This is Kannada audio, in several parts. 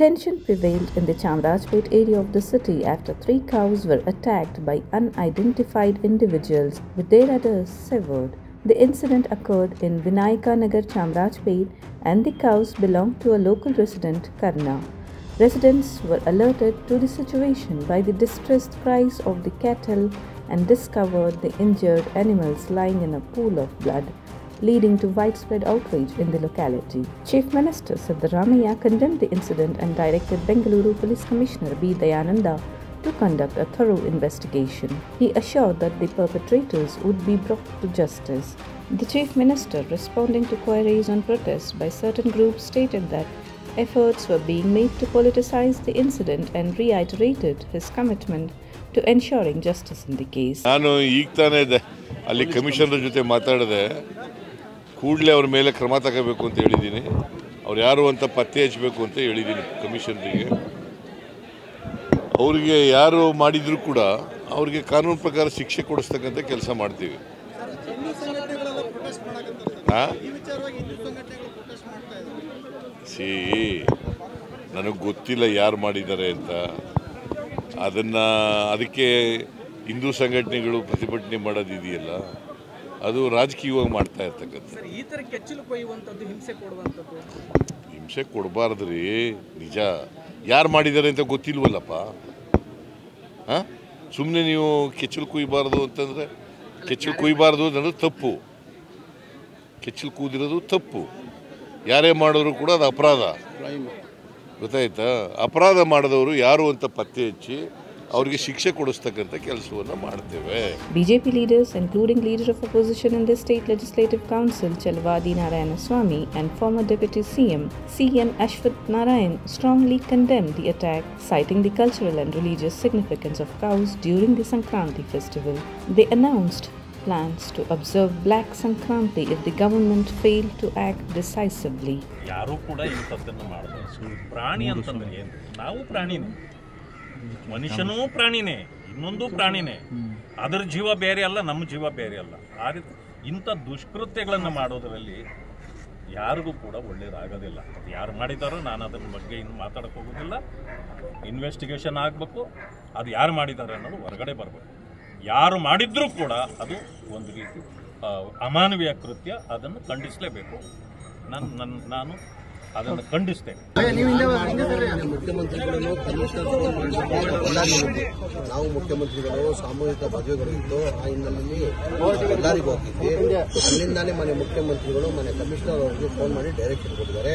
Tension prevailed in the Chamarajpet area of the city after 3 cows were attacked by unidentified individuals with their udders severed. The incident occurred in Vinayaka Nagar, Chamarajpet, and the cows belonged to a local resident, Karna. Residents were alerted to the situation by the distressed cries of the cattle and discovered the injured animals lying in a pool of blood, leading to widespread outrage in the locality. Chief Minister Siddaramaiah condemned the incident and directed Bengaluru Police Commissioner B. Dayananda to conduct a thorough investigation. He assured that the perpetrators would be brought to justice. The Chief Minister, responding to queries on protests by certain groups, stated that efforts were being made to politicize the incident and reiterated his commitment to ensuring justice in the case. ನಾನು ಈಗ ತಾನೇ ಅಲ್ಲಿ ಕಮಿಷನರ್ ಜೊತೆ ಮಾತಾಡಿದೆ. ಕೂಡಲೇ ಅವರ ಮೇಲೆ ಕ್ರಮ ತಗೋಬೇಕು ಅಂತ ಹೇಳಿದ್ದೀನಿ. ಅವ್ರು ಯಾರು ಅಂತ ಪತ್ತೆ ಹಚ್ಚಬೇಕು ಅಂತ ಹೇಳಿದ್ದೀನಿ ಕಮಿಷನರಿಗೆ. ಅವರಿಗೆ ಯಾರು ಮಾಡಿದ್ರು ಕೂಡ ಅವರಿಗೆ ಕಾನೂನು ಪ್ರಕಾರ ಶಿಕ್ಷೆ ಕೊಡಿಸ್ತಕ್ಕಂಥ ಕೆಲಸ ಮಾಡ್ತೀವಿ. ನನಗೆ ಗೊತ್ತಿಲ್ಲ ಯಾರು ಮಾಡಿದ್ದಾರೆ ಅಂತ. ಅದಕ್ಕೆ ಹಿಂದೂ ಸಂಘಟನೆಗಳು ಪ್ರತಿಭಟನೆ ಮಾಡೋದಿದೆಯಲ್ಲ, ಅದು ರಾಜಕೀಯವಾಗಿ ಮಾಡ್ತಾ ಇರ್ತಕ್ಕಂಥ. ಹಿಂಸೆ ಕೊಡಬಾರ್ದ್ರಿ. ನಿಜ ಯಾರು ಮಾಡಿದ್ದಾರೆ ಅಂತ ಗೊತ್ತಿಲ್ವಲ್ಲಪ್ಪ. ಸುಮ್ಮನೆ ನೀವು ಕೆಚ್ಚಲು ಕುಯ್ಬಾರ್ದು ಅಂತಂದರೆ ಕೆಚ್ಚಲು ಕುಯ್ಬಾರ್ದು ಅನ್ನೋದು ತಪ್ಪು. ಕೆಚ್ಚಲು ಕೂದಿರೋದು ತಪ್ಪು. ಯಾರೇ ಮಾಡಿದ್ರು ಕೂಡ ಅದು ಅಪರಾಧ. ಗೊತ್ತಾಯ್ತಾ? ಅಪರಾಧ ಮಾಡಿದವರು ಯಾರು ಅಂತ ಪತ್ತೆ ಹಚ್ಚಿ ಅವರಿಗೆ ಶಿಕ್ಷೆ ಕೊಡಿಸ್ತಕ್ಕಂಥ ಕೆಲಸವನ್ನು ಮಾಡ್ತೇವೆ. BJP leaders, including leader of opposition in the State Legislative Council, Chelwadi Narayanaswamy, and former Deputy CM, CN Ashwath Narayan, strongly condemned the attack, citing the cultural and religious significance of cows during the Sankranti festival. They announced plans to observe Black Sankranti if the government failed to act decisively. ಯಾರು ಕೂಡ ಇಂಥದ್ದನ್ನು ಮಾಡಬಾರ್ದು. ಪ್ರಾಣಿ ಅಂತಂದ್ರೆ ಏನು? ನಾವು ಪ್ರಾಣಿನೇ, ಮನುಷ್ಯನೂ ಪ್ರಾಣಿನೇ, ಇನ್ನೊಂದು ಪ್ರಾಣಿನೇ. ಅದರ ಜೀವ ಬೇರೆ ಅಲ್ಲ, ನಮ್ಮ ಜೀವ ಬೇರೆ ಅಲ್ಲ. ಆ ರೀತಿ ಇಂಥ ದುಷ್ಕೃತ್ಯಗಳನ್ನು ಮಾಡೋದರಲ್ಲಿ ಯಾರಿಗೂ ಕೂಡ ಒಳ್ಳೇದಾಗೋದಿಲ್ಲ. ಅದು ಯಾರು ಮಾಡಿದಾರೋ ನಾನು ಅದರ ಬಗ್ಗೆ ಇನ್ನು ಮಾತಾಡೋಕ್ಕೆ ಹೋಗೋದಿಲ್ಲ. ಇನ್ವೆಸ್ಟಿಗೇಷನ್ ಆಗಬೇಕು. ಅದು ಯಾರು ಮಾಡಿದ್ದಾರೆ ಅನ್ನೋದು ಹೊರಗಡೆ ಬರಬೇಕು. ಯಾರು ಮಾಡಿದ್ರೂ ಕೂಡ ಅದು ಒಂದು ರೀತಿ ಅಮಾನವೀಯ ಕೃತ್ಯ. ಅದನ್ನು ಖಂಡಿಸಲೇಬೇಕು. ನಾನು ಅದನ್ನು ಖಂಡಿಸ್ತೇನೆ. ಮುಖ್ಯಮಂತ್ರಿಗಳನ್ನು ನಾವು ಮುಖ್ಯಮಂತ್ರಿಗಳು ಸಾಮೂಹಿಕ ಮದುವೆಗಳು ಇದ್ದು ಆ ಹಿನ್ನೆಲೆಯಲ್ಲಿ ಬಳ್ಳಾರಿಗೆ ಹೋಗಿದ್ವಿ. ಅಲ್ಲಿಂದಾನೇ ಮನೆ ಮುಖ್ಯಮಂತ್ರಿಗಳು ಮನೆ ಕಮಿಷನರ್ ಅವರಿಗೆ ಫೋನ್ ಮಾಡಿ ಡೈರೆಕ್ಷನ್ ಕೊಟ್ಟಿದ್ದಾರೆ.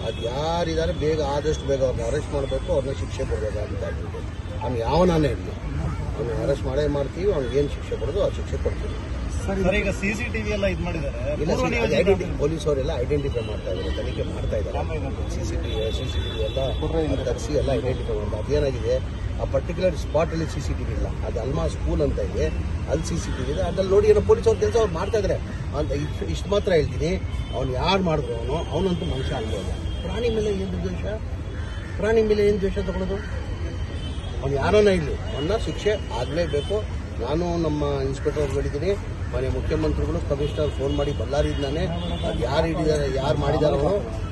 ಅದು ಯಾರಿದ್ದಾರೆ ಬೇಗ ಆದಷ್ಟು ಬೇಗ ಅವ್ರನ್ನ ಅರೆಸ್ಟ್ ಮಾಡಬೇಕು, ಅವ್ರನ್ನ ಶಿಕ್ಷೆ ಕೊಡಬೇಕು ಅಂತ. ಅವ್ನು ಯಾವನಾನೇ ಇರಲಿ, ಅವ್ನು ಅರೆಸ್ಟ್ ಮಾಡೇ ಮಾಡ್ತೀವಿ. ಅವ್ನಿಗೆ ಏನು ಶಿಕ್ಷೆ ಕೊಡೋದು ಆ ಶಿಕ್ಷೆ ಕೊಡ್ತೀವಿ. ಈಗ CCTV ಎಲ್ಲ ಇದು ಮಾಡಿದ್ದಾರೆ. ಪೊಲೀಸ್ ಅವರೆಲ್ಲ ಐಡೆಂಟಿಫೈ ಮಾಡ್ತಾ ಇದ್ದಾರೆ, ತನಿಖೆ ಮಾಡ್ತಾ ಇದ್ದಾರೆ. CCTV ಎಲ್ಲ ತರಿಸಿ ಎಲ್ಲ ಐಡೆಂಟಿಫೈ ಮಾಡ್ತಾರೆ. ಅದೇನಾಗಿದೆ, ಆ ಪರ್ಟಿಕ್ಯುಲರ್ ಸ್ಪಾಟ್ ಅಲ್ಲಿ CCTV ಇಲ್ಲ. ಅದು ಅಲ್ಮಾ ಸ್ಕೂಲ್ ಅಂತ ಇದೆ, ಅಲ್ಲಿ CCTV ಇದೆ. ಅದ್ರಲ್ಲಿ ನೋಡಿ ಏನೋ ಪೊಲೀಸ್ ಅವ್ರ ಕೆಲಸ ಅವ್ರು ಮಾಡ್ತಾ ಇದ್ದಾರೆ ಅಂತ. ಇಷ್ಟು ಮಾತ್ರ ಹೇಳ್ತೀನಿ. ಅವ್ನು ಯಾರು ಮಾಡಿದ್ರು ಅವನಂತೂ ಮನುಷ್ಯ ಅನ್ಬೋದು. ಪ್ರಾಣಿ ಮೇಲೆ ಏನು ದ್ವೇಷ? ಪ್ರಾಣಿ ಮೇಲೆ ಏನು ದ್ವೇಷ ತಗೊಳ್ಳೋದು? ಅವ್ನು ಯಾರನ್ನ ಇಲ್ಲಿ ಅವನ್ನ ಶಿಕ್ಷೆ ಆಗಲೇಬೇಕು. ನಾನು ನಮ್ಮ ಇನ್ಸ್ಪೆಕ್ಟರ್ ಅವ್ರು ಹೇಳಿದ್ದೀನಿ, ಮನೆ ಮುಖ್ಯಮಂತ್ರಿಗಳು ಕಮಿಷನರ್ ಫೋನ್ ಮಾಡಿ ಬಳ್ಳಾರಿಯಿಂದಾನೆ ಅದು ಯಾರು ಹಿಡಿದಾರೆ, ಯಾರು ಮಾಡಿದಾರೋ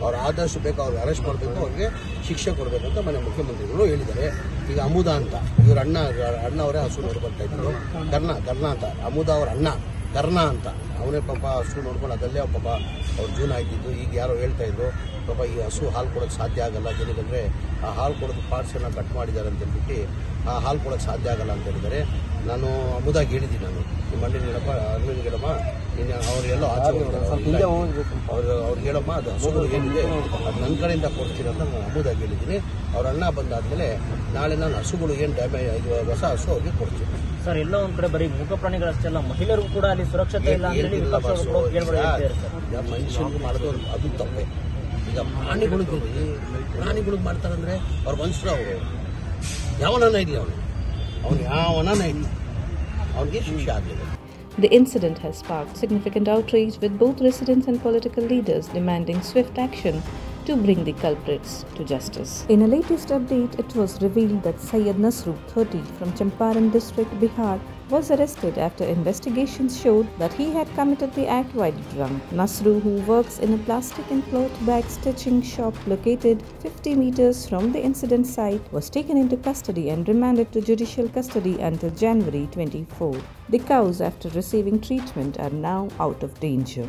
ಅವ್ರು ಆದಷ್ಟು ಬೇಕು ಅವ್ರಿಗೆ ಅರೆಸ್ಟ್ ಮಾಡಬೇಕು, ಅವ್ರಿಗೆ ಶಿಕ್ಷೆ ಕೊಡಬೇಕು ಅಂತ ಮನೆ ಮುಖ್ಯಮಂತ್ರಿಗಳು ಹೇಳಿದ್ದಾರೆ. ಈಗ ಅಮುದ ಅಂತ ಇವ್ರ ಅಣ್ಣ ಅವರೇ ಹಸು ನೋಡ್ಕೊಳ್ತಾ ಇದ್ರು. ಕರ್ಣ ಅಂತ ಅಮುದ ಅವ್ರ ಅಣ್ಣ ಕರ್ಣ ಅಂತ ಅವನೇ ಪಾಪ ಹಸು ನೋಡ್ಕೊಂಡು ಅದಲ್ಲೇ ಪಾಪ ಅವ್ರ ಜೀವನ ಆಯ್ತಿದ್ದು. ಈಗ ಯಾರೋ ಹೇಳ್ತಾ ಇದ್ರು ಪಾಪ ಈ ಹಸು ಹಾಲು ಕೊಡೋಕ್ಕೆ ಸಾಧ್ಯ ಆಗಲ್ಲ ಜನಗಂದ್ರೆ, ಆ ಹಾಲು ಕೊಡೋದು ಪಾರ್ಟ್ಸನ್ನು ಕಟ್ ಮಾಡಿದ್ದಾರೆ ಅಂತ ಹೇಳ್ಬಿಟ್ಟು ಆ ಹಾಲು ಕೊಡೋಕ್ಕೆ ಸಾಧ್ಯ ಆಗಲ್ಲ ಅಂತ ಹೇಳಿದ್ದಾರೆ. ನಾನು ಅಮುದಾಗಿ ಹೇಳಿದ್ದೀನಿ, ನಾನು ನಿಮ್ಮ ಅಣ್ಣನ ಗಿಡಮ್ಮ ಇನ್ನು ಅವ್ರಿಗೆಲ್ಲೋ ಆಚೆ ಅವ್ರಿಗೆ ಹೇಳಮ್ಮ ಅದು ಹಸುಗಳು ಏನಿದೆ ಅದು ನನ್ನ ಕಡೆಯಿಂದ ಕೊಡ್ತೀನಿ ಅಂತ ನಾನು ಅಮುದಾಗಿ ಹೇಳಿದ್ದೀನಿ. ಅವ್ರ ಅಣ್ಣ ಬಂದಾದ್ಮೇಲೆ ನಾಳೆ ನಾನು ಹಸುಗಳು ಏನು ಡ್ಯಾಮೇಜ್ ಹೊಸ ಹಸು ಅವ್ರಿಗೆ ಕೊಡ್ತೀನಿ. ಸರ್, ಎಲ್ಲ ಒಂದ್ ಕಡೆ ಬರೀ ಮೂಕ ಪ್ರಾಣಿಗಳಷ್ಟೇ ಅಲ್ಲ, ಮಹಿಳೆಯರಿಗೂ ಕೂಡ ಅಲ್ಲಿ ಸುರಕ್ಷತೆ ಇಲ್ಲ ಅಂತ ಮನುಷ್ಯನಿಗೆ ಮಾಡೋದು ಅದು ತಪ್ಪೆ. ಈಗ ಪ್ರಾಣಿಗಳಿಗೆ ಮಾಡ್ತಾರಂದ್ರೆ ಅವ್ರ ಮನುಷ್ಯರು ಅವರು ಯಾವನ ಇರಲಿ, ಅವನು ಯಾವನ ಇರಲಿ, ಅವನಿಗೆ ಶಿಕ್ಷೆ ಆಗಲಿಲ್ಲ. The incident has sparked significant outrage, with both residents and political leaders demanding swift action to bring the culprits to justice. In a latest update, it was revealed that Syed Nasru, 30, from Champaran district, Bihar, was arrested after investigations showed that he had committed the act while drunk. Nasru, who works in a plastic and cloth bag stitching shop located 50 meters from the incident site, was taken into custody and remanded to judicial custody until January 24. The cows, after receiving treatment, are now out of danger.